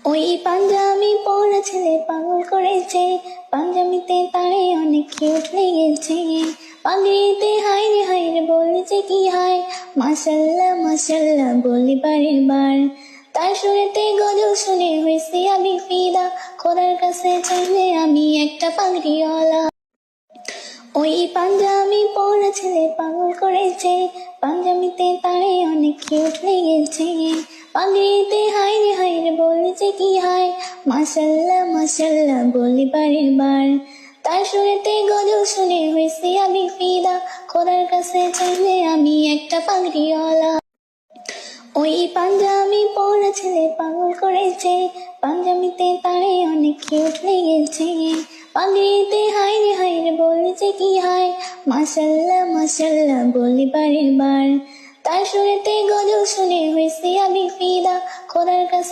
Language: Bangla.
ওই পাঞ্জাবি পরা ছেলে পাগল করেছে, পাঞ্জাবিতে তারে অনেক কিউট লেগেছে। পাগড়িতে হায় রে বলেছে কি হায়, মাশাল্লাহ মাশাল্লাহ বলি বারে বার। তার সুরেতে গজল শুনে হয়েছি আমি ফিদা, খোদার কাছে চাইলে আমি একটা পাগড়িওয়ালা। ওই পাঞ্জাবি পরা ছেলে পাগল করেছে, পাঞ্জাবিতে তারে অনেক কিউট লেগেছে। পাগড়িতে হায় রে বলেছে কি হায়, মাশাল্লাহ মাশাল্লাহ বলি বারে বার। তার সুরেতে গজল শুনে হয়েছি আমি ফিদা, খোদার কাছে চাইলে আমি একটা পাগড়িওয়ালা। ওই পাঞ্জাবি পরা ছেলে পাগল করেছে, পাঞ্জাবিতে তারে অনেক কিউট লেগেছে। পাগড়িতে হায় রে বলেছে কি হায়, মাশাল্লাহ মাশাল্লাহ বলি বারে বার। তার সুরেতে গজল শুনে হয়েছি আমি ফিদা, খোদার কাছে